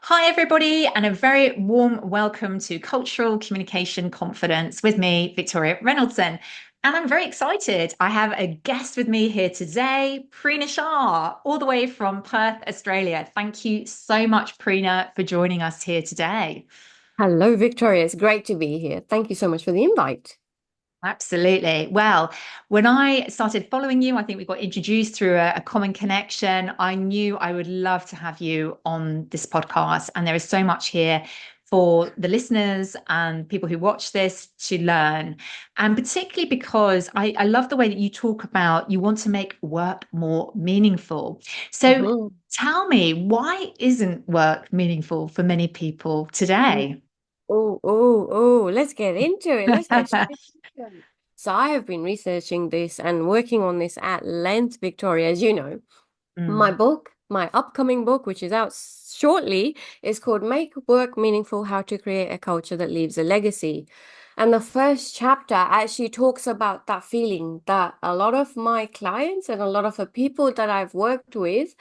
Hi, everybody, and a very warm welcome to Cultural Communication Confidence with me, Victoria Reynoldson. And I'm very excited. I have a guest with me here today, Prina Shah, all the way from Perth, Australia. Thank you so much, Prina, for joining us here today. Hello, Victoria. It's great to be here. Thank you so much for the invite. Absolutely. Well, when I started following you, I think we got introduced through a common connection. I knew I would love to have you on this podcast. And there is so much here for the listeners and people who watch this to learn. And particularly because I love the way that you talk about you want to make work more meaningful. So Mhm. tell me, why isn't work meaningful for many people today? Let's get into it. Let's get straight into it. So I have been researching this and working on this at length, Victoria. As you know, my Mm. book, my upcoming book, which is out shortly, is called Make Work Meaningful: How to Create a Culture That Leaves a Legacy. And the first chapter actually talks about that feeling that a lot of my clients and a lot of the people that I've worked with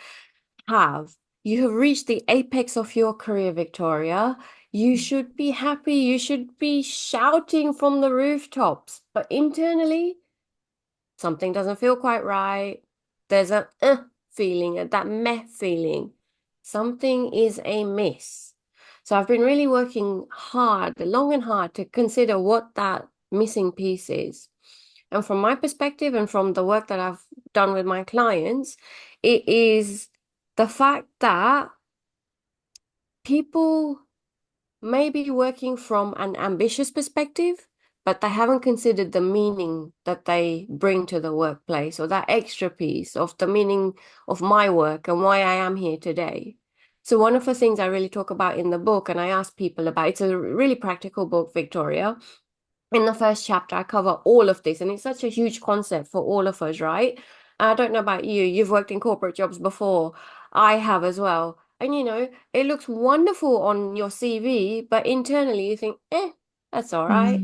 have. You have reached the apex of your career, Victoria. You should be happy. You should be shouting from the rooftops. But internally, something doesn't feel quite right. There's a feeling, that meh feeling. Something is amiss. So I've been really working hard, long and hard, to consider what that missing piece is. And from my perspective and from the work that I've done with my clients, it is the fact that people may be working from an ambitious perspective, but they haven't considered the meaning that they bring to the workplace, or that extra piece of the meaning of my work and why I am here today. So one of the things I really talk about in the book, and I ask people about, it's a really practical book, Victoria. In the first chapter, I cover all of this, and it's such a huge concept for all of us, right? I don't know about you. You've worked in corporate jobs before. I have as well. And it looks wonderful on your CV, but internally you think, that's all right.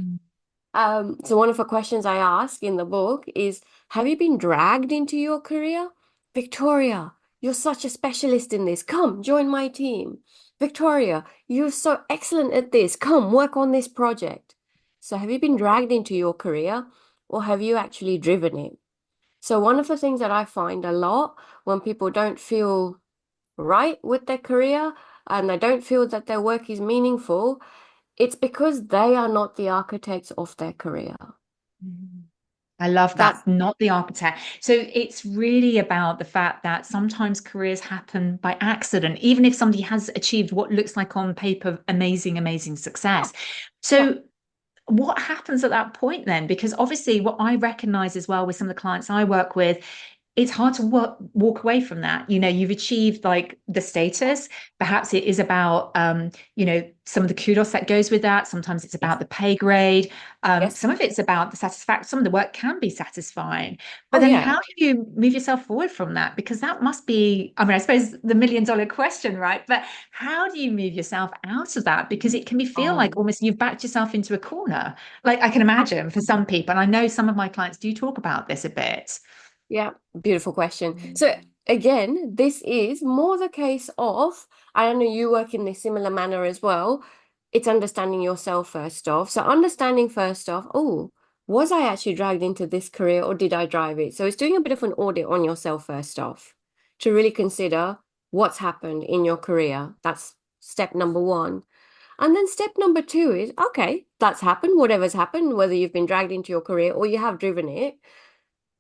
Mm. So one of the questions I ask in the book is, have you been dragged into your career? Victoria, you're such a specialist in this. Come, join my team. Victoria, you're so excellent at this. Come, work on this project. So have you been dragged into your career, or have you actually driven it? So one of the things that I find a lot when people don't feel right with their career and they don't feel that their work is meaningful, it's because they are not the architects of their career. Mm. I love That's that, not the architect. So it's really about the fact that sometimes careers happen by accident, even if somebody has achieved what looks like on paper amazing, amazing yeah, success. yeah. So what happens at that point then? Because obviously, what I recognize as well with some of the clients I work with, it's hard to walk away from that. You've achieved like the status. Perhaps it is about, some of the kudos that goes with that. Sometimes it's about Yes, the pay grade. yes. Some of it's about the satisfaction. Some of the work can be satisfying. But Oh then yeah. how do you move yourself forward from that? Because that must be, I mean, I suppose the million-dollar question, right? But how do you move yourself out of that? Because it can be feel like Um, almost you've backed yourself into a corner. Like I can imagine for some people, and I know some of my clients do talk about this a bit. yeah, beautiful question. So again, this is more the case of, I don't know, you work in this similar manner as well. It's understanding yourself first off. So understanding first off, oh, was I actually dragged into this career or did I drive it? So it's doing a bit of an audit on yourself first off to really consider what's happened in your career. That's step number one. And then step number two is, okay, that's happened, whatever's happened, whether you've been dragged into your career or you have driven it,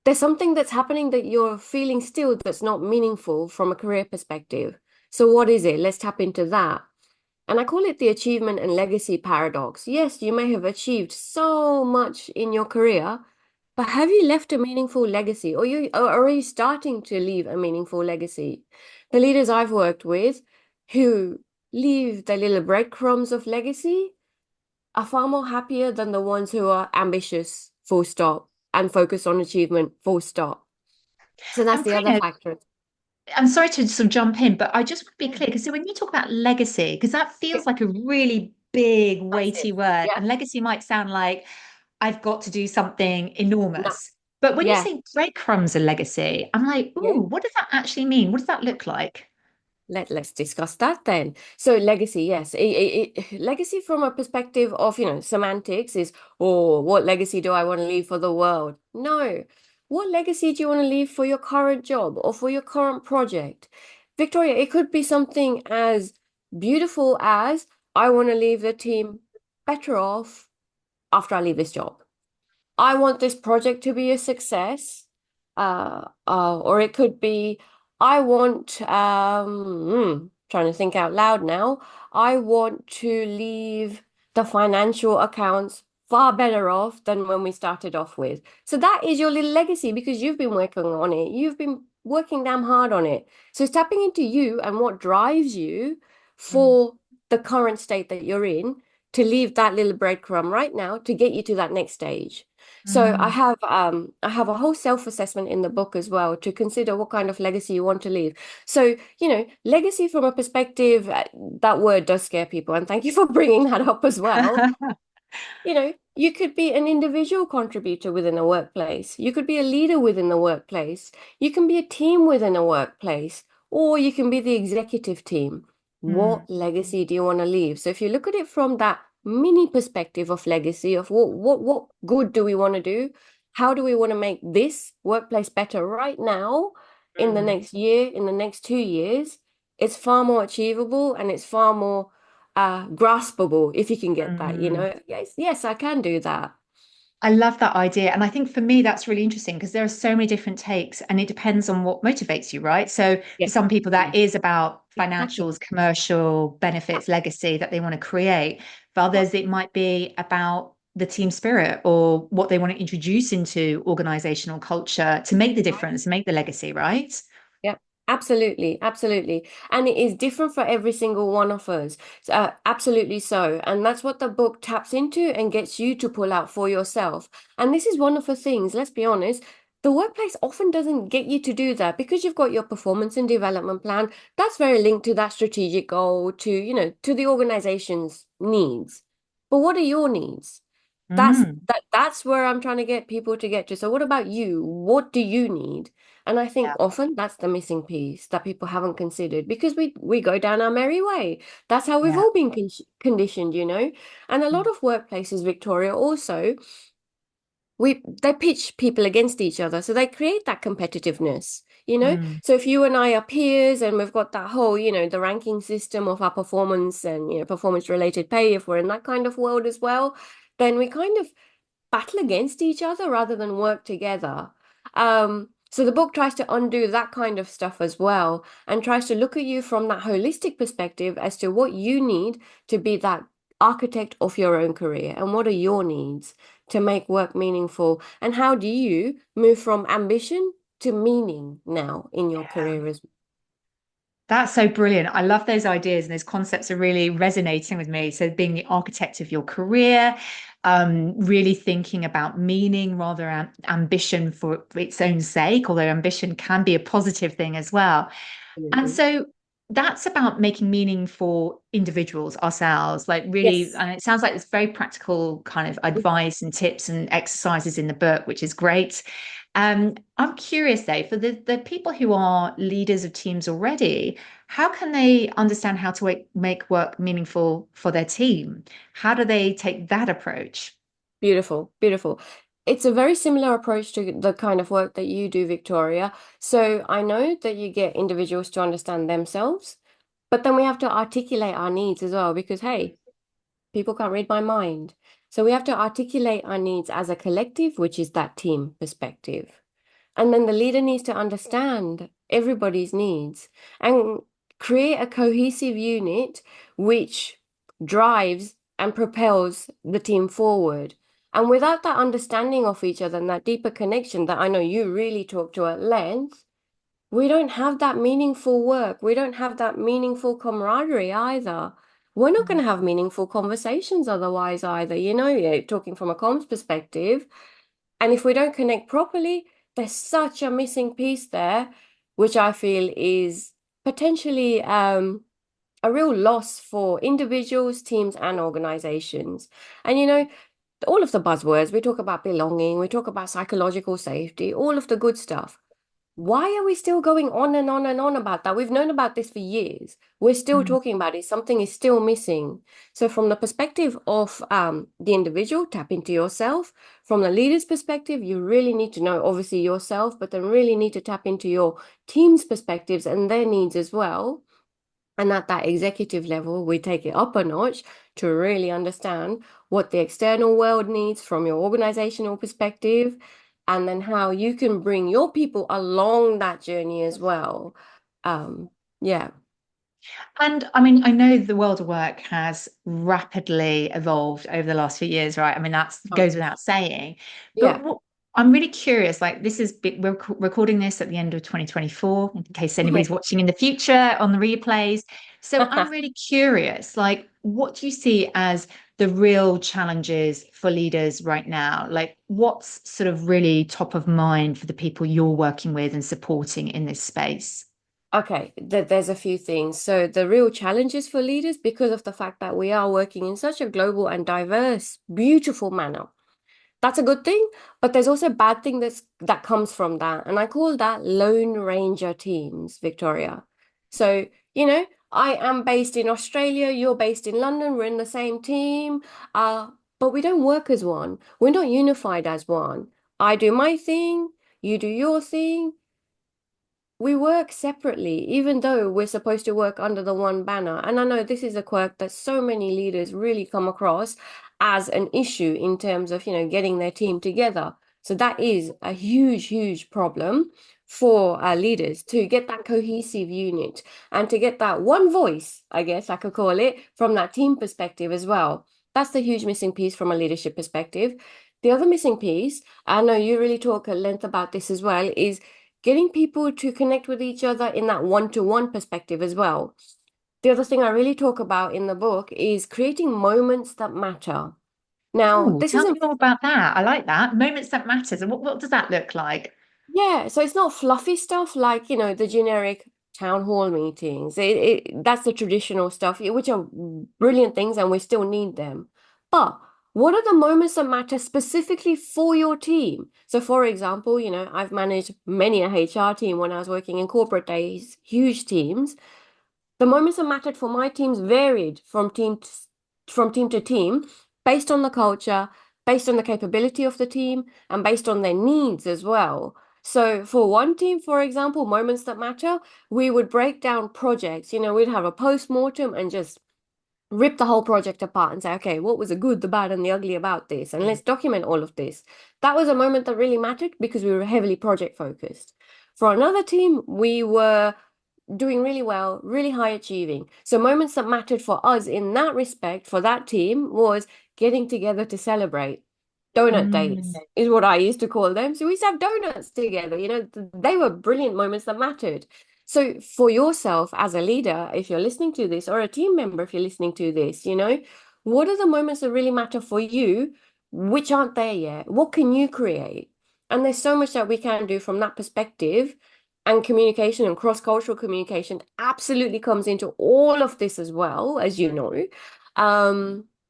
there's something that's happening that you're feeling still that's not meaningful from a career perspective. So what is it? Let's tap into that. And I call it the achievement and legacy paradox. Yes, you may have achieved so much in your career, but have you left a meaningful legacy, or are you starting to leave a meaningful legacy? The leaders I've worked with who leave their little breadcrumbs of legacy are far more happier than the ones who are ambitious, full stop, and focus on achievement, full stop. So that's And the other Prina, factor. I'm sorry to sort of jump in, but I just want to be clear because so when you talk about legacy, because that Yeah, feels like a really big, massive. weighty word, Yeah. and legacy might sound like I've got to do something No. enormous. But when you Yeah. say breadcrumbs are legacy, I'm like, Yeah. ooh, what does that actually mean? What does that look like? Let's discuss that then. So legacy, yes. Legacy from a perspective of, semantics is, oh, what legacy do I want to leave for the world? No. What legacy do you want to leave for your current job or for your current project? Victoria, it could be something as beautiful as I want to leave the team better off after I leave this job. I want this project to be a success. Or it could be, I want, trying to think out loud now. I want to leave the financial accounts far better off than when we started off with. So that is your little legacy because you've been working on it. You've been working damn hard on it. So it's tapping into you and what drives you Mm. for the current state that you're in to leave that little breadcrumb right now to get you to that next stage. So Mm. I have a whole self-assessment in the book as well to consider what kind of legacy you want to leave. So, legacy from a perspective, that word does scare people, and thank you for bringing that up as well. You could be an individual contributor within a workplace. You could be a leader within the workplace. You can be a team within a workplace, or you can be the executive team. Mm. What legacy do you want to leave? So if you look at it from that mini perspective of legacy, of what good do we want to do? How do we want to make this workplace better right now, in the Mm. next year, in the next 2 years? It's far more achievable and it's far more graspable if you can get that, Mm. yes, yes, I can do that. I love that idea. And I think for me, that's really interesting because there are so many different takes and it depends on what motivates you, right? So for Yes, some people, that is about exactly. financials, commercial Yeah, benefits, legacy that they want to create. For yeah, others, it might be about the team spirit or what they want to introduce into organizational culture to make the difference, make the legacy, right? yeah, absolutely, absolutely. And it is different for every single one of us. Absolutely so. And that's what the book taps into and gets you to pull out for yourself. And this is one of the things, let's be honest, the workplace often doesn't get you to do that because you've got your performance and development plan. That's very linked to that strategic goal, to the organization's needs. But what are your needs? Mm. That's where I'm trying to get people to get to. So what about you? What do you need? And I think Yeah. often that's the missing piece that people haven't considered because we go down our merry way. That's how we've Yeah. all been conditioned. And a lot Mm. of workplaces, Victoria, also we they pitch people against each other, so they create that competitiveness. Mm. So if you and I are peers and we've got that whole, the ranking system of our performance and performance related pay, if we're in that kind of world as well, then we kind of battle against each other rather than work together. So the book tries to undo that kind of stuff as well and tries to look at you from that holistic perspective as to what you need to be that architect of your own career and what are your needs to make work meaningful and how do you move from ambition to meaning now in your Yeah. career as That's so brilliant. I love those ideas and those concepts are really resonating with me. So being the architect of your career, really thinking about meaning rather than ambition for its own sake, although ambition can be a positive thing as well. And well. so that's about making meaning for individuals, ourselves, like really, Yes. and it sounds like it's very practical kind of advice and tips and exercises in the book, which is great. I'm curious though, for the people who are leaders of teams already, how can they understand how to make work meaningful for their team? How do they take that approach? Beautiful, beautiful. It's a very similar approach to the kind of work that you do, Victoria. So I know that you get individuals to understand themselves, but then we have to articulate our needs as well because, hey, people can't read my mind. So we have to articulate our needs as a collective, which is that team perspective. And then the leader needs to understand everybody's needs and create a cohesive unit which drives and propels the team forward. And without that understanding of each other and that deeper connection that I know you really talk to at length, we don't have that meaningful work. We don't have that meaningful camaraderie either. We're not going Mm. to have meaningful conversations otherwise either. Yeah, talking from a comms perspective, and if we don't connect properly, there's such a missing piece there, which I feel is potentially a real loss for individuals, teams, and organizations. And all of the buzzwords, we talk about belonging, we talk about psychological safety, all of the good stuff. Why are we still going on and on and on about that? We've known about this for years. We're still Mm. talking about it. Something is still missing. So, from the perspective of the individual, tap into yourself. From the leader's perspective, you really need to know, obviously, yourself, but then really need to tap into your team's perspectives and their needs as well. And at that executive level, we take it up a notch to really understand what the external world needs from your organizational perspective, and then how you can bring your people along that journey as well. Um, yeah. And I mean, I know the world of work has rapidly evolved over the last few years, right? I mean, that Oh, goes without saying. But yeah. what I'm really curious, like this is we're recording this at the end of 2024, in case Yeah. anybody's watching in the future on the replays. So I'm really curious, like, what do you see as the real challenges for leaders right now? Like, what's sort of really top of mind for the people you're working with and supporting in this space? Okay, there's a few things. So the real challenges for leaders, because of the fact that we are working in such a global and diverse, beautiful manner. That's a good thing, but there's also a bad thing that comes from that. And I call that Lone Ranger teams, Victoria. So, I am based in Australia, you're based in London, we're in the same team, but we don't work as one. We're not unified as one. I do my thing, you do your thing, we work separately, even though we're supposed to work under the one banner. And I know this is a quirk that so many leaders really come across as an issue in terms of, getting their team together. So that is a huge, huge problem for our leaders to get that cohesive unit and to get that one voice, I guess I could call it, from that team perspective as well. That's the huge missing piece from a leadership perspective. The other missing piece, I know you really talk at length about this as well, is getting people to connect with each other in that one-to-one perspective as well. The other thing I really talk about in the book is creating moments that matter. Now, Oh, this tell me isn't, more about that. I like that. Moments that matters. And what does that look like? yeah, so it's not fluffy stuff like, the generic town hall meetings. That's the traditional stuff, which are brilliant things and we still need them. But what are the moments that matter specifically for your team? So, for example, I've managed many a HR team when I was working in corporate days, huge teams. The moments that mattered for my teams varied from team to team based on the culture, based on the capability of the team, and based on their needs as well. So for one team, for example, moments that matter, we would break down projects. We'd have a post-mortem and just rip the whole project apart and say, okay, what was the good, the bad, and the ugly about this? And let's document all of this. That was a moment that really mattered because we were heavily project focused. For another team, we were doing really well, really high achieving. So moments that mattered for us in that respect for that team was getting together to celebrate. Donut dates Mm. is what I used to call them. So we used to have donuts together. They were brilliant moments that mattered. So for yourself as a leader, if you're listening to this, or a team member, if you're listening to this, what are the moments that really matter for you, which aren't there yet? What can you create? And there's so much that we can do from that perspective, and communication and cross-cultural communication absolutely comes into all of this as well, as you know.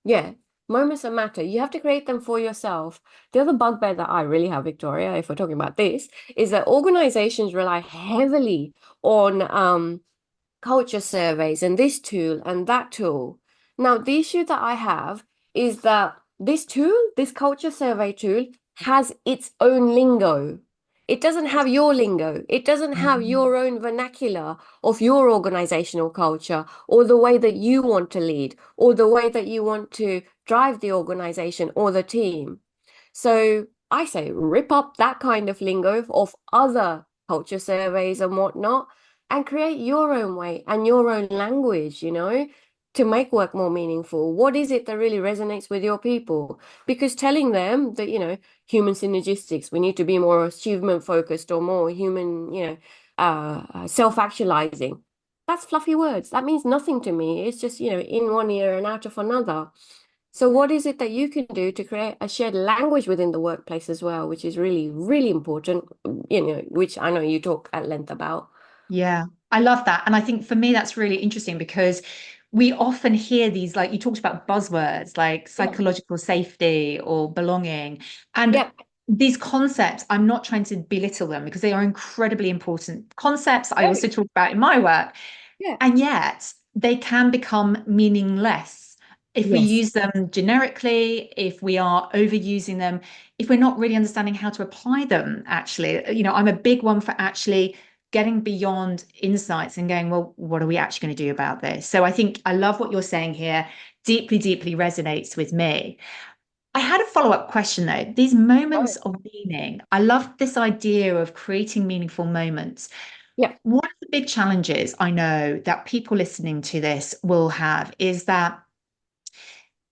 Yeah, moments that matter. You have to create them for yourself. The other bugbear that I really have, Victoria, if we're talking about this, is that organizations rely heavily on culture surveys and this tool and that tool. Now, the issue that I have is that this tool, this culture survey tool, has its own lingo. It doesn't have your lingo. It doesn't have Mm. your own vernacular of your organizational culture or the way that you want to lead or the way that you want to drive the organization or the team. So I say rip up that kind of lingo of other culture surveys and whatnot and create your own way and your own language, to make work more meaningful. What is it that really resonates with your people? Because telling them that, human synergistics, we need to be more achievement focused or more human, self-actualizing. That's fluffy words. That means nothing to me. It's just, in one ear and out of another. So what is it that you can do to create a shared language within the workplace as well, which is really, really important, which I know you talk at length about. Yeah, I love that. And I think for me, that's really interesting because we often hear these, like you talked about buzzwords like Yeah. psychological safety or belonging. And Yeah. these concepts, I'm not trying to belittle them because they are incredibly important concepts I Right. also talk about in my work. Yeah. And yet they can become meaningless if we Yes. use them generically, if we are overusing them, if we're not really understanding how to apply them, actually. I'm a big one for actually getting beyond insights and going, well, what are we actually going to do about this? So I think I love what you're saying here. Deeply, deeply resonates with me. I had a follow-up question though. These moments Oh, of meaning, I love this idea of creating meaningful moments. yeah. One of the big challenges I know that people listening to this will have is that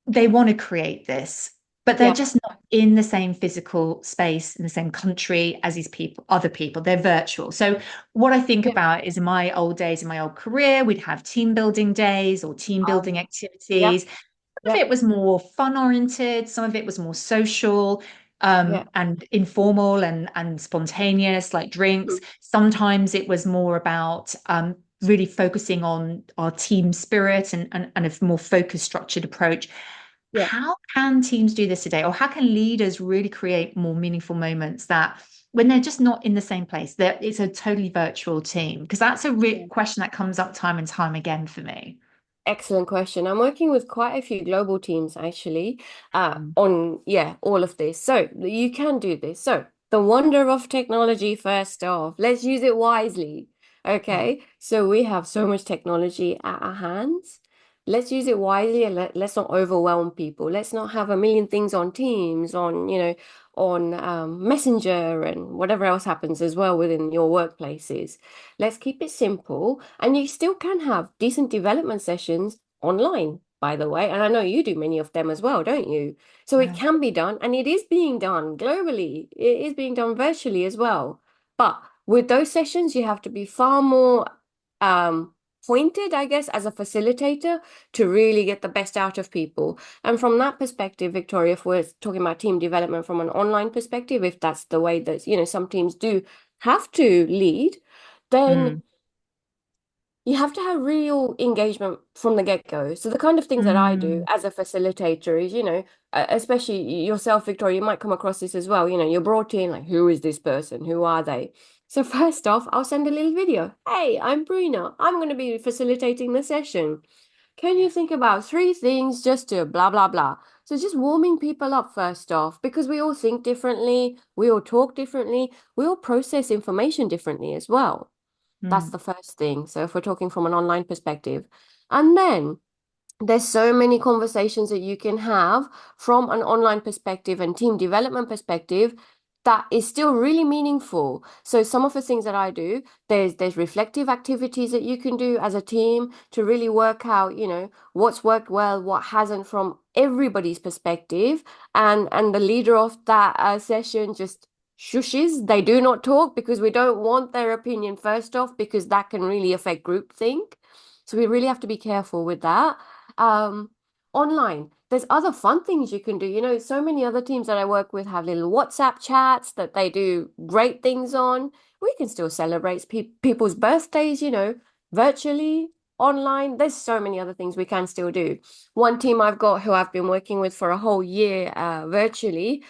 they want to create this, but they're Yeah. just not in the same physical space in the same country as these people, other people. They're virtual. So what I think Yeah. about is in my old days, in my old career, we'd have team building days or team building Yep. activities. Some of Yep. it was more fun oriented, some of it was more social, Yeah. and informal and spontaneous, like drinks. Mhm. Sometimes it was more about really focusing on our team spirit and a more focused, structured approach. Yeah. How can teams do this today, or how can leaders really create more meaningful moments that when they're just not in the same place, that it's a totally virtual team? Because that's a question that comes up time and time again for me. Excellent question. I'm working with quite a few global teams actually, Mm. on all of this. So you can do this. So the wonder of technology, first off, let's use it wisely. Mm. Okay. So we have so much technology at our hands. Let's use it wisely and let's not overwhelm people. Let's not have a million things on Teams, on Messenger and whatever else happens as well within your workplaces. Let's keep it simple. And you still can have decent development sessions online, by the way. And I know you do many of them as well, don't you? So it Yeah. can be done, and it is being done globally. It is being done virtually as well. But with those sessions, you have to be far more pointed, I guess, as a facilitator to really get the best out of people. And from that perspective, Victoria, if we're talking about team development from an online perspective, if that's the way that, some teams do have to lead, then Mm. you have to have real engagement from the get-go. So the kind of things that I do Mm. as a facilitator is, especially yourself, Victoria, you might come across this as well. You're brought in like, who is this person? Who are they? So first off, I'll send a little video. Hey, I'm Prina. I'm going to be facilitating the session. Can you think about three things just to blah, blah, blah? So just warming people up first off, because we all think differently, we all talk differently, we all process information differently as well. That's Mm. the first thing. So if we're talking from an online perspective. And then there's so many conversations that you can have from an online perspective and team development perspective that is still really meaningful. So some of the things that I do, there's reflective activities that you can do as a team to really work out, what's worked well, what hasn't from everybody's perspective. And the leader of that session just shushes. They do not talk because we don't want their opinion first off, because that can really affect groupthink. So we really have to be careful with that. um Online, there's other fun things you can do. So many other teams that I work with have little WhatsApp chats that they do great things on. We can still celebrate people's birthdays, virtually, online. There's so many other things we can still do. One team I've got who I've been working with for a whole year, virtually,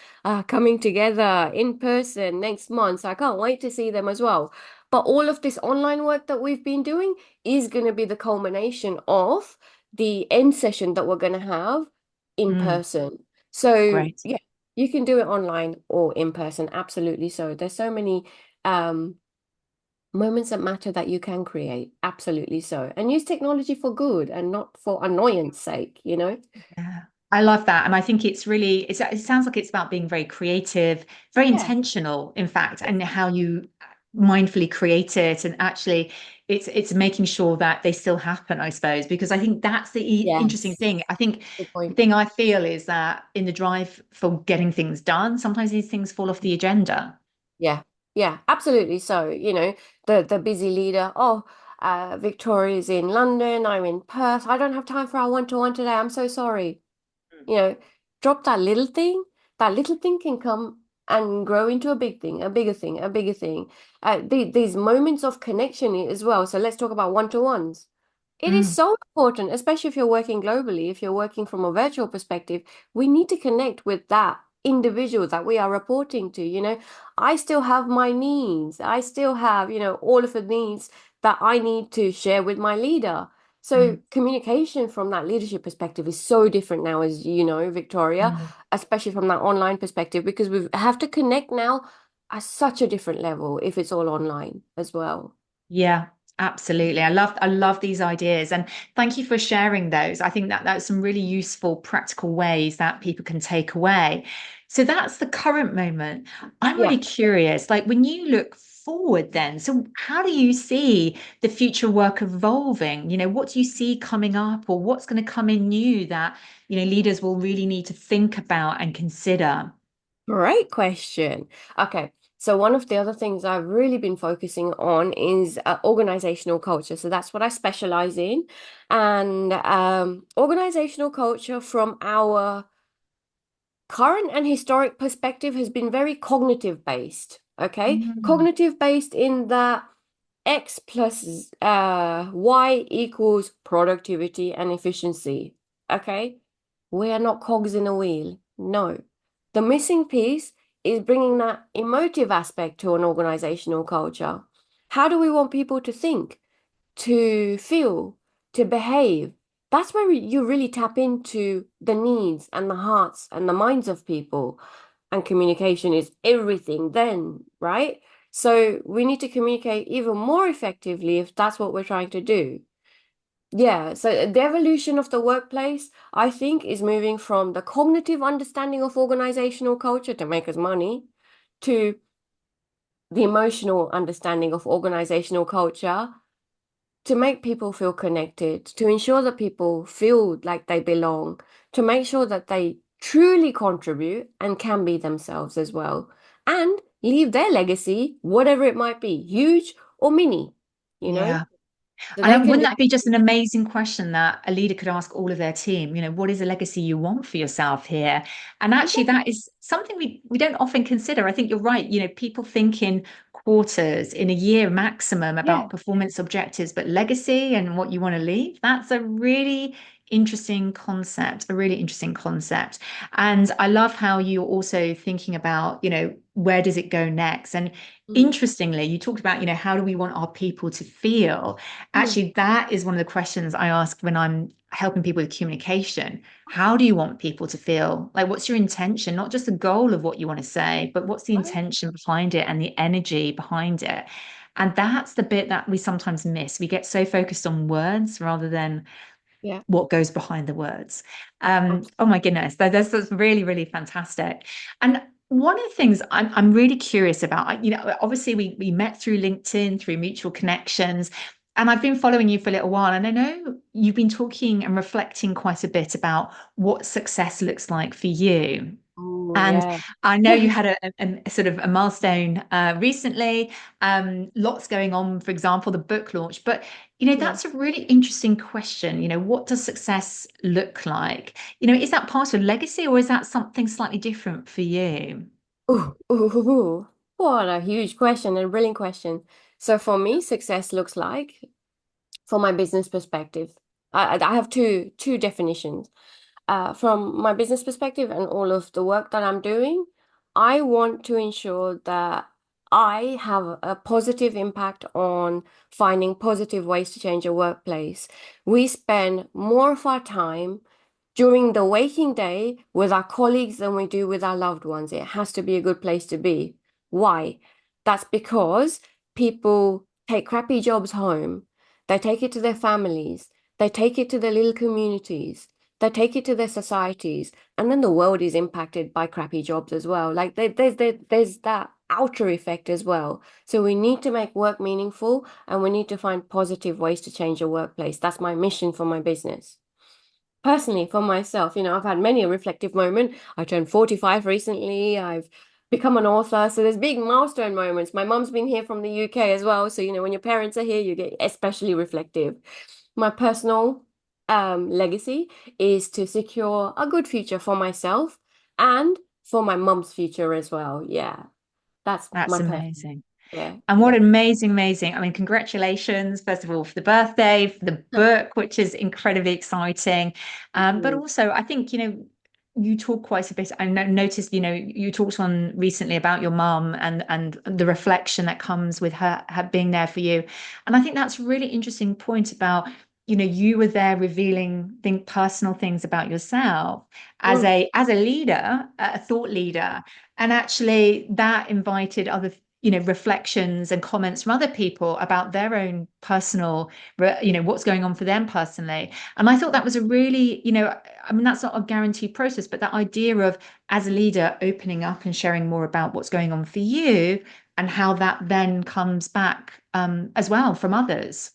coming together in person next month. So I can't wait to see them as well. But all of this online work that we've been doing is going to be the culmination of the end session that we're going to have in Mm. person. So, Great. yeah, you can do it online or in person. Absolutely. So there's so many um, moments that matter that you can create. Absolutely so. And use technology for good and not for annoyance sake. Yeah, I love that. And I think it sounds like it's about being very creative, very Yeah. intentional, in fact, and how you mindfully create it. And actually, it's making sure that they still happen, I suppose, because I think that's the interesting Yes. thing. I think Good the point. thing I feel is that in the drive for getting things done, sometimes these things fall off the agenda. Yeah. Yeah, absolutely. So, the busy leader, oh, Victoria's in London, I'm in Perth. I don't have time for our one-to-one today. I'm so sorry. you know, Drop that little thing. That little thing can come and grow into a big thing, a bigger thing, a bigger thing. These moments of connection as well. So let's talk about one-to-ones. It is Mm. so important, especially if you're working globally, if you're working from a virtual perspective, we need to connect with that individual that we are reporting to. I still have my needs. I still have, all of the needs that I need to share with my leader. So Mm, communication from that leadership perspective is so different now, as you know, Victoria, mm. especially from that online perspective, because we have to connect now at such a different level if it's all online as well. Yeah, absolutely. I love these ideas, and thank you for sharing those. I think that that's some really useful practical ways that people can take away. So that's the current moment. I'm Yeah. really curious, like when you look forward then, so how do you see the future work evolving? What do you see coming up, or what's going to come in new that, leaders will really need to think about and consider? Great question. Okay. So one of the other things I've really been focusing on is organizational culture. So that's what I specialize in. And organizational culture from our current and historic perspective has been very cognitive based. Okay. Mm, Cognitive based in that X plus Y equals productivity and efficiency. Okay. We are not cogs in a wheel. No. The missing piece is bringing that emotive aspect to an organizational culture. How do we want people to think, to feel, to behave? That's where you really tap into the needs and the hearts and the minds of people. And communication is everything then, right? So we need to communicate even more effectively if that's what we're trying to do. Yeah, so the evolution of the workplace, I think, is moving from the cognitive understanding of organizational culture to make us money to the emotional understanding of organizational culture to make people feel connected, to ensure that people feel like they belong, to make sure that they truly contribute and can be themselves as well, and leave their legacy, whatever it might be, huge or mini, you know, yeah. so they And can wouldn't just, that be just an amazing question that a leader could ask all of their team? What is a legacy you want for yourself here? And actually, that is something we don't often consider. I think you're right. People think in quarters, in a year maximum yeah, about performance objectives, but legacy and what you want to leave, that's a really interesting concept, a really interesting concept. And I love how you're also thinking about, where does it go next? And mm, interestingly, you talked about, how do we want our people to feel? mm, Actually, that is one of the questions I ask when I'm helping people with communication. How do you want people to feel? Like, what's your intention? Not just the goal of what you want to say, but what's the right, intention behind it and the energy behind it? And that's the bit that we sometimes miss. We get so focused on words rather than yeah, what goes behind the words. Oh absolutely. my goodness, that's really, really fantastic. And one of the things I'm really curious about, obviously we met through LinkedIn, through mutual connections, and I've been following you for a little while, and I know you've been talking and reflecting quite a bit about what success looks like for you. Oh, And yeah. I know you had a sort of a milestone recently, lots going on, for example, the book launch. But, Yeah. that's a really interesting question. What does success look like? Is that part of legacy or is that something slightly different for you? Ooh, ooh, ooh, ooh. What a huge question and a brilliant question. So for me, success looks like, from my business perspective, I have two definitions. From my business perspective and all of the work that I'm doing, I want to ensure that I have a positive impact on finding positive ways to change a workplace. We spend more of our time during the waking day with our colleagues than we do with our loved ones. It has to be a good place to be. Why? That's because people take crappy jobs home. They take it to their families. They take it to their little communities. They take it to their societies. And then the world is impacted by crappy jobs as well. Like there's that outer effect as well. So we need to make work meaningful and we need to find positive ways to change a workplace. That's my mission for my business. Personally, for myself, I've had many a reflective moment. I turned 45 recently. I've become an author. So there's big milestone moments. My mum's been here from the UK as well. So, when your parents are here, you get especially reflective. My personal legacy is to secure a good future for myself and for my mum's future as well. Yeah, that's That's my personal. amazing. Yeah, And what yeah. amazing, amazing. I mean, congratulations, first of all, for the birthday, for the book, which is incredibly exciting. But Mm, also, I think, you talk quite a bit. I noticed, you talked on recently about your mum and the reflection that comes with her being there for you. And I think that's a really interesting point about, you were there revealing personal things about yourself as Mm. a leader, a thought leader. And actually that invited other, reflections and comments from other people about their own personal, what's going on for them personally. And I thought that was a really, I mean, that's not a guaranteed process, but that idea of, as a leader, opening up and sharing more about what's going on for you and how that then comes back as well from others.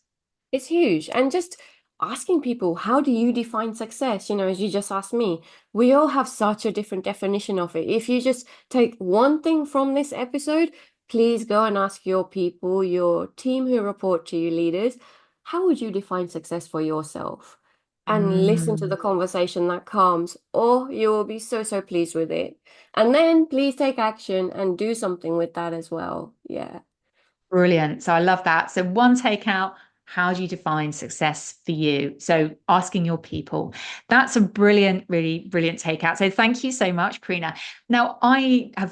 It's huge. And just asking people, how do you define success? As you just asked me, we all have such a different definition of it. If you just take one thing from this episode, please go and ask your people, your team who report to you, leaders, how would you define success for yourself? And listen to Mm. the conversation that comes, or you will be so, so pleased with it. And then please take action and do something with that as well. Yeah. Brilliant. So I love that. So one takeout, how do you define success for you? So asking your people. That's a brilliant, really brilliant takeout. So thank you so much, Prina. Now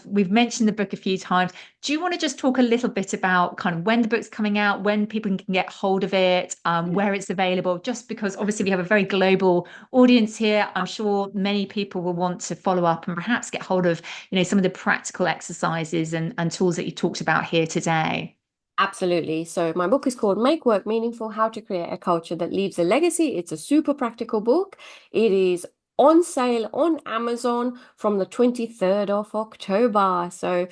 we've mentioned the book a few times. Do you want to just talk a little bit about kind of when the book's coming out, when people can get hold of it, where it's available? Just because obviously we have a very global audience here. I'm sure many people will want to follow up and perhaps get hold of, some of the practical exercises and tools that you talked about here today. Absolutely. So my book is called Make Work Meaningful: How to Create a Culture That Leaves a Legacy. It's a super practical book. It is on sale on Amazon from the 23rd of October. So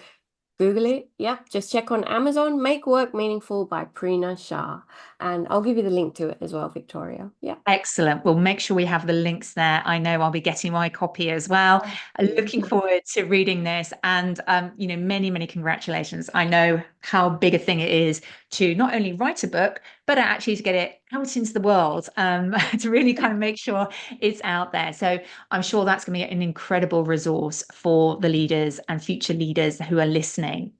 Google it. Yep, just check on Amazon, Make Work Meaningful by Prina Shah. And I'll give you the link to it as well, Victoria. Yeah. Excellent. We'll make sure we have the links there. I know I'll be getting my copy as well. Looking forward to reading this and, many, many congratulations. I know how big a thing it is to not only write a book, but actually to get it out into the world, to really kind of make sure it's out there. So I'm sure that's going to be an incredible resource for the leaders and future leaders who are listening.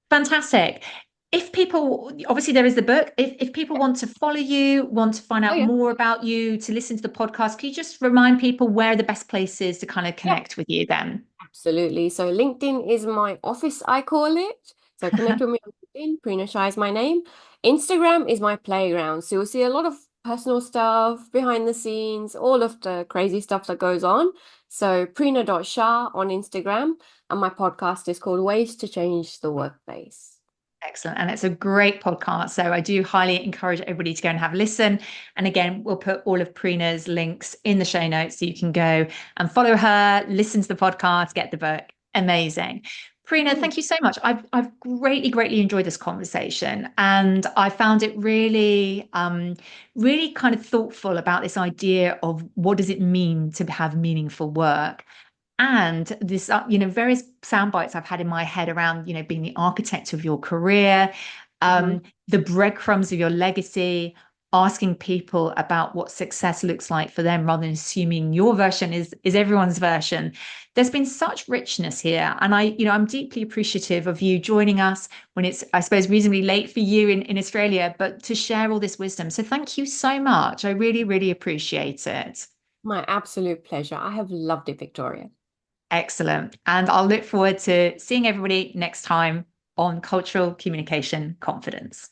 Fantastic. If people, obviously there is the book, if people want to follow you, want to find Oh, out yeah. more about you, to listen to the podcast, can you just remind people where are the best places to kind of Yeah. connect with you then? Absolutely. So LinkedIn is my office, I call it. So connect with me on LinkedIn. Prina Shah is my name. Instagram is my playground. So you'll see a lot of personal stuff, behind the scenes, all of the crazy stuff that goes on. So Prina.Shah on Instagram. And my podcast is called Ways to Change the Workplace. Excellent. And it's a great podcast. So I do highly encourage everybody to go and have a listen. And again, we'll put all of Prina's links in the show notes so you can go and follow her, listen to the podcast, get the book. Amazing. Prina, Mm. thank you so much. I've greatly, greatly enjoyed this conversation. And I found it really, really kind of thoughtful about this idea of what does it mean to have meaningful work. And this, various sound bites I've had in my head around, being the architect of your career, Mhm. the breadcrumbs of your legacy, asking people about what success looks like for them rather than assuming your version is everyone's version. There's been such richness here. And I'm deeply appreciative of you joining us when it's, I suppose, reasonably late for you in Australia, but to share all this wisdom. So thank you so much. I really, really appreciate it. My absolute pleasure. I have loved it, Victoria. Excellent. And I'll look forward to seeing everybody next time on Cultural Communication Confidence.